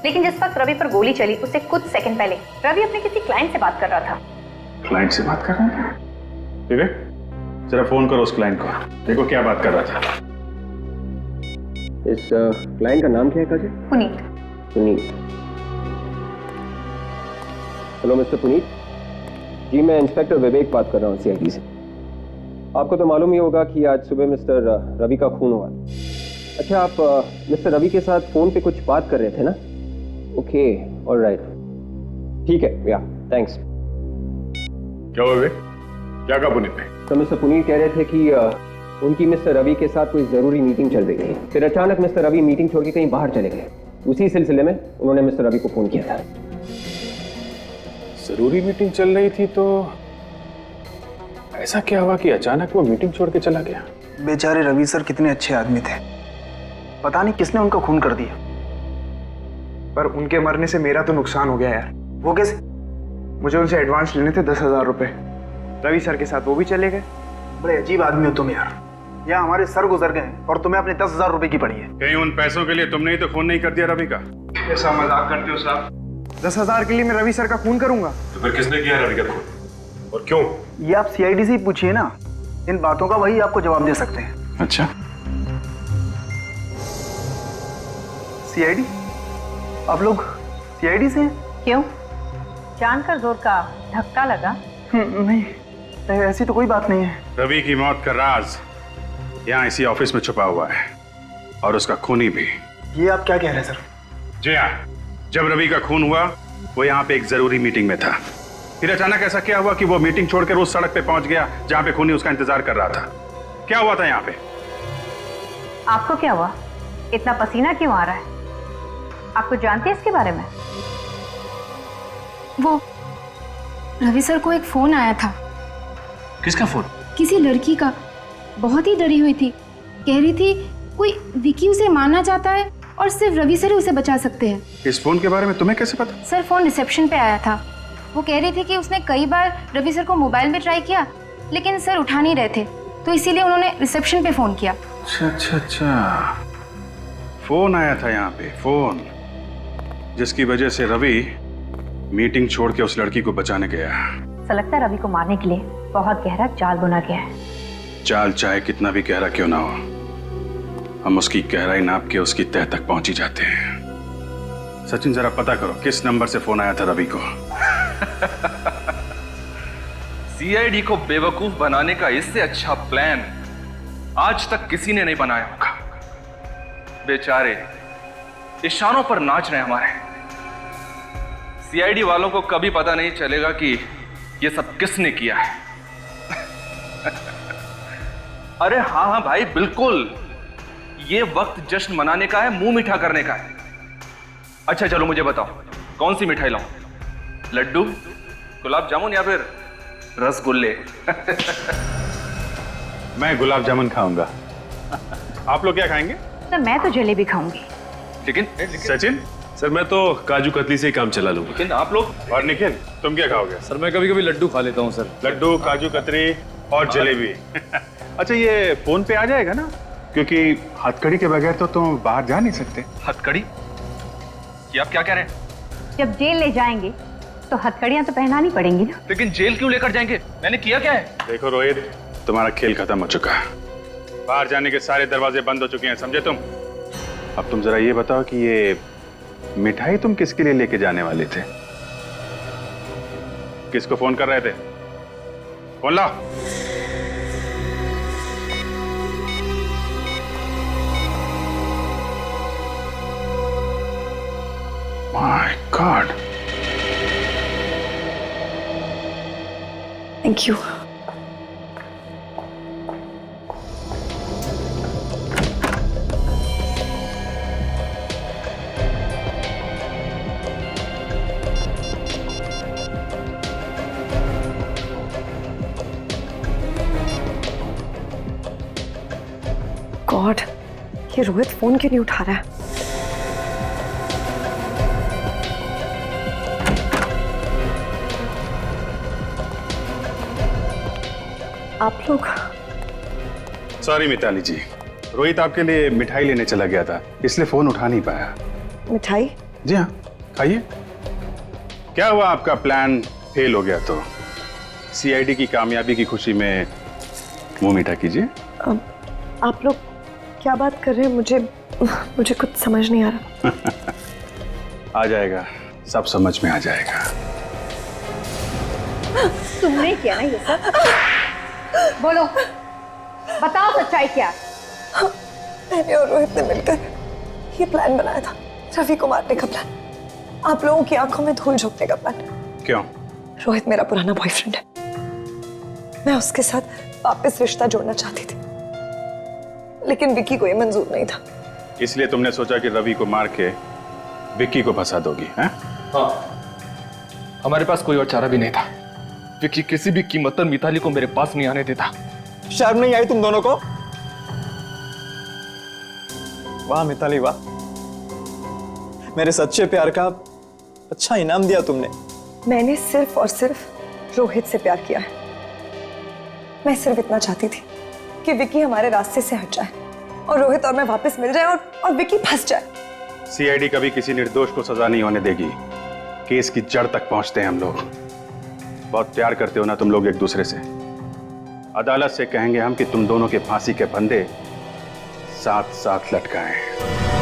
लेकिन जिस वक्त रवि पर गोली चली उससे कुछ सेकंड पहले रवि अपने किसी क्लाइंट से बात कर रहा था। क्लाइंट से बात कर रहा था? ठीक है, जरा फोन करो उस क्लाइंट को, देखो क्या बात कर रहा था। इस क्लाइंट का नाम क्या है काजल? पुनीत। हेलो मिस्टर पुनीत जी, मैं इंस्पेक्टर विवेक बात कर रहा हूँ सीआईडी से। आपको तो मालूम ही होगा कि आज सुबह मिस्टर रवि का खून हुआ। अच्छा, आप मिस्टर रवि के साथ फोन पे कुछ बात कर रहे थे ना? ओके, ऑलराइट, ठीक है, या थैंक्स। क्या हुआ विवेक? क्या कहा पुनीत ने? तो मिस्टर पुनीत कह रहे थे कि उनकी मिस्टर रवि के साथ कोई जरूरी मीटिंग चल रही थी, फिर अचानक मिस्टर रवि मीटिंग छोड़ के कहीं बाहर चले गए। उसी सिलसिले में उन्होंने मिस्टर रवि को फोन किया था। जरूरी मीटिंग चल रही थी तो ऐसा क्या हुआ कि अचानक वो मीटिंग छोड़ के चला गया? बेचारे रवि सर कितने अच्छे आदमी थे, पता नहीं किसने उनका खून कर दिया। पर उनके मरने से मेरा तो नुकसान हो गया यार। वो कैसे? मुझे उनसे एडवांस लेने थे 10,000 रुपए। रवि सर के साथ वो भी चले गए। बड़े अजीब आदमी हो तुम यार। यहाँ हमारे सर गुजर गए और तुम्हें अपने 10,000 रुपए की पड़ी है। कहीं उन पैसों के लिए तुमने ही तो खून नहीं कर दिया रवि का? ऐसा मजाक करते हो साहब? 10,000 के लिए मैं रवि सर का खून करूंगा? तो फिर किसने किया रवि का खून और क्यों? ये आप सीआईडी से ही पूछिए ना, इन बातों का वही आपको जवाब दे सकते हैं। अच्छा, सीआईडी? आप लोग सीआईडी से हैं? क्यों? जानकर जोर का धक्का लगा? नहीं, ऐसी तो कोई बात नहीं है। रवि की मौत का राज यहाँ इसी ऑफिस में छुपा हुआ है और उसका खूनी भी। ये आप क्या कह रहे हैं सर? जी हाँ, जब रवि का खून हुआ वो यहाँ पे एक जरूरी मीटिंग में था। फिर अचानक ऐसा क्या हुआ कि वो मीटिंग छोड़कर उस सड़क पे पहुंच गया जहां पे खूनी उसका इंतजार कर रहा था? क्या हुआ था यहाँ पे? आपको क्या हुआ? इतना पसीना क्यों आ रहा है? आप कुछ जानते हैं इसके बारे में? वो रवि सर को एक फोन आया था। किसका फोन? किसी लड़की का। बहुत ही डरी हुई थी, कह रही थी कोई विकी उसे मारना चाहता है और सिर्फ रवि सर ही उसे बचा सकते हैं। इस फोन के बारे में तुम्हें कैसे पता? सर फोन रिसेप्शन पे आया था। वो कह रही थी कि उसने कई बार रवि सर को मोबाइल में ट्राई किया लेकिन सर उठा नहीं रहे थे, तो इसीलिए उन्होंने रिसेप्शन पे फोन किया। अच्छा, फोन आया था यहाँ पे, फोन जिसकी वजह से रवि मीटिंग छोड़ के उस लड़की को बचाने गया। ऐसा लगता है रवि को मारने के लिए बहुत गहरा जाल बुना गया है। जाल चाहे कितना भी गहरा क्यों ना हो, हम उसकी गहराई नाप के उसकी तह तक पहुंच ही जाते हैं। सचिन जरा पता करो किस नंबर से फोन आया था रवि को। सीआईडी को बेवकूफ बनाने का इससे अच्छा प्लान आज तक किसी ने नहीं बनाया होगा। बेचारे इशारों पर नाच रहे हमारे। सीआईडी वालों को कभी पता नहीं चलेगा कि ये सब किसने किया है। अरे हाँ भाई, बिल्कुल ये वक्त जश्न मनाने का है, मुंह मीठा करने का है। अच्छा चलो मुझे बताओ, कौन सी मिठाई लाऊं? लड्डू, गुलाब जामुन या फिर रसगुल्ले? मैं गुलाब जामुन खाऊंगा। आप लोग क्या खाएंगे? तो मैं तो जलेबी खाऊंगी। लेकिन सचिन? सर मैं तो काजू कतली से ही काम चला लूंगा। लेकिन आप लोग? और निखिल तुम क्या खाओगे? सर मैं कभी कभी लड्डू खा लेता हूँ सर। लड्डू, काजू कतरी और जलेबी। अच्छा ये फोन पे आ जाएगा ना? क्योंकि हथकड़ी के बगैर तो तुम बाहर जा नहीं सकते। हथकड़ी? ये आप क्या कह रहे हैं? जब जेल ले जाएंगे तो हथकड़ियां तो पहनानी पड़ेंगी ना। लेकिन जेल क्यों लेकर जाएंगे? मैंने किया क्या है? देखो रोहित, तुम्हारा खेल खत्म हो चुका है। बाहर जाने के सारे दरवाजे बंद हो चुके हैं, समझे तुम? अब तुम जरा ये बताओ कि ये मिठाई तुम किसके लिए लेके जाने वाले थे? किसको फोन कर रहे थे? फोन ला। My God. Thank you. God, ये रोहित फोन क्यों नहीं उठा रहा है? आप लोग? सॉरी मिताली जी, रोहित आपके लिए मिठाई लेने चला गया था, इसलिए फोन उठा नहीं पाया। मिठाई? जी हाँ, खाइए। क्या हुआ, आपका प्लान फेल हो गया तो सीआईडी की कामयाबी की खुशी में मुंह मीठा कीजिए। आप लोग क्या बात कर रहे हैं? मुझे कुछ समझ नहीं आ रहा। आ जाएगा, सब समझ में आ जाएगा। तुमने किया ना ये सब? बोलो, बताओ सच्चाई क्या? मैंने और रोहित ने मिलकर ये प्लान बनाया था, रवि को मारने का प्लान, आप लोगों की आंखों में धूल झोंकने का प्लान। क्यों? रोहित मेरा पुराना बॉयफ्रेंड है, मैं उसके साथ वापस रिश्ता जोड़ना चाहती थी, लेकिन विक्की को ये मंजूर नहीं था। इसलिए तुमने सोचा कि रवि को मार के विक्की को फंसा दोगी, हैं? हाँ, हमारे पास कोई और चारा भी नहीं था। विक्की किसी भी कीमत पर मिताली को मेरे पास नहीं आने देता। शर्म नहीं आई तुम दोनों को? वाह मिताली वाह, मेरे सच्चे प्यार का अच्छा इनाम दिया तुमने। मैंने सिर्फ और सिर्फ रोहित से प्यार किया है। मैं सिर्फ इतना चाहती थी कि विक्की हमारे रास्ते से हट जाए और रोहित और मैं वापस मिल जाए और विक्की फंस जाए। सीआईडी कभी किसी निर्दोष को सजा नहीं होने देगी। केस की जड़ तक पहुंचते हैं हम लोग। बहुत प्यार करते हो ना तुम लोग एक दूसरे से। अदालत से कहेंगे हम कि तुम दोनों के फांसी के फंदे साथ साथ लटकाएं।